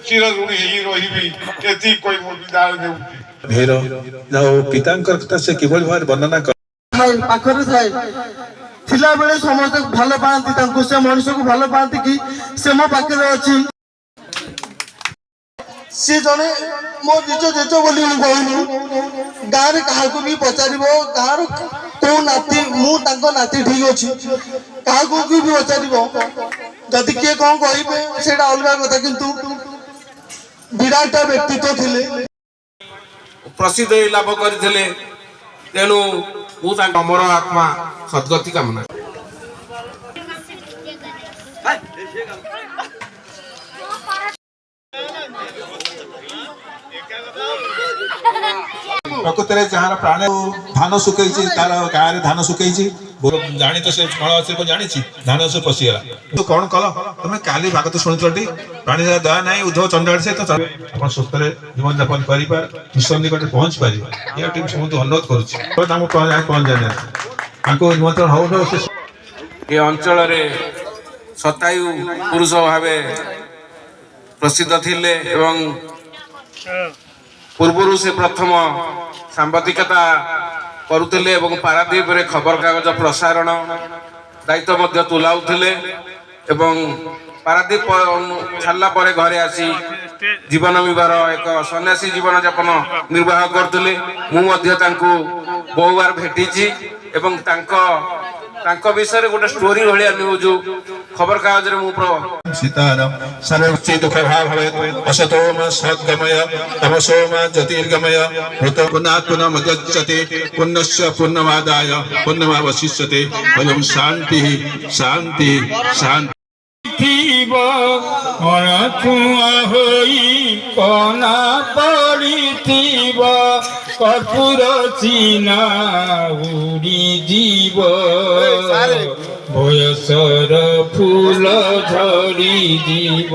ଚିରଋଣୀ ହେଇ ରହିବି ଏତିକି କହି ମୁଁ ବିଦାୟ ଦେଉଛି। ଭେର ପିତାଙ୍କର କଥା ସେ କିଭଳି ଭାବରେ ବର୍ଣ୍ଣନା କରେ ପାଖରେ ଥାଏ ଥିଲାବେଳେ ସମସ୍ତେ ଭଲ ପାଆନ୍ତି ତାଙ୍କୁ, ସେ ମଣିଷକୁ ଭଲ ପାଆନ୍ତି କି ସେ ମୋ ପାଖରେ ଅଛି। ସେ ଜଣେ ମୋ ନିଜ ଜେଜ ବୋଲି ମୁଁ କହୁନି, ଗାଁରେ କାହାକୁ ବି ପଚାରିବ ଗାଁର କୋଉ ନାତି, ମୁଁ ତାଙ୍କ ନାତି ଠିକ ଅଛି, କାହାକୁ ବି ପଚାରିବ ଯଦି କିଏ କଣ କହିବେ ସେଇଟା ଅଲଗା କଥା, କିନ୍ତୁ ବିରାଟ ବ୍ୟକ୍ତିତ୍ୱ ଥିଲେ, ପ୍ରସିଦ୍ଧ ଲାଭ କରିଥିଲେ। ତେଣୁ ମୁଁ ତାଙ୍କ ଅମର ଆତ୍ମା ସଦ୍ଗତି କାମନା। ପ୍ରକୃତରେ ଯାହାର ପ୍ରାଣ ଧାନ ଶୁଖେଇଛି, ତାର ଗାଁରେ ଧାନ ଶୁଖେଇଛି, ଜାଣି ତ ସେ ଫଳ ଅଛି ଜାଣିଛି, ଧାନ ସବୁ ପଶିଗଲା। ତୁ କଣ କଲ ତମେ କାଲି ଭାଗତ ଶୁଣିଥିଲି, ପ୍ରାଣୀ ଦୟା ନାହିଁ ଉଦ୍ଧବ ଚଣ୍ଡାଳ ସହିତ ଆପଣ ସୁସ୍ଥରେ ଜୀବନଯାପନ କରିପାର, ଈଶ୍ୱର ନିକଟରେ ପହଞ୍ଚି ପାରିବେ। ଏ ଟିକେ ସମସ୍ତେ ଅନୁରୋଧ କରୁଛି, ତାଙ୍କୁ କଣ ଜାଣି ତାଙ୍କୁ ନିମନ୍ତ୍ରଣ ହଉ ନ ସେ ଏ ଅଞ୍ଚଳରେ ଶତାୟୁ ପୁରୁଷ ଭାବେ ପ୍ରସିଦ୍ଧ ଥିଲେ ଏବଂ ପୂର୍ବରୁ ସେ ପ୍ରଥମ ସାମ୍ବାଦିକତା କରୁଥିଲେ ଏବଂ ପାରାଦୀପରେ ଖବରକାଗଜ ପ୍ରସାରଣ ଦାୟିତ୍ୱ ମଧ୍ୟ ତୁଲାଉଥିଲେ ଏବଂ ପାରାଦୀପ ଛାଡ଼ିଲା ପରେ ଘରେ ଆସି ଜୀବନ ବିବାର ଏକ ସନ୍ନ୍ୟାସୀ ଜୀବନଯାପନ ନିର୍ବାହ କରୁଥିଲେ। ମୁଁ ମଧ୍ୟ ତାଙ୍କୁ ବହୁବାର ଭେଟିଛି ଏବଂ ତାଙ୍କ ବିଷୟରେ ଗୋଟେ ଷ୍ଟୋରି ଭଳିଆ ନ୍ୟୁଜ ଖବରକାଗଜରେ ମୁଁ ସୀତାରାମ ସର୍ବେ ଦୁଃଖ ଭାବ ଭବେ ଅସतो मा सद्गमय तमसो मा ज्योतिर्गमय मृत पुनः पुनः मज्जति पुण्यस्य पुण्यमादाय पुण्यमावशिष्यते वयं शान्ति शान्ति शान्ति अणछुआ होई कना पड़िथिब कर्पूर चिना उड़ी जीव बयसर फूल झड़ी जीव।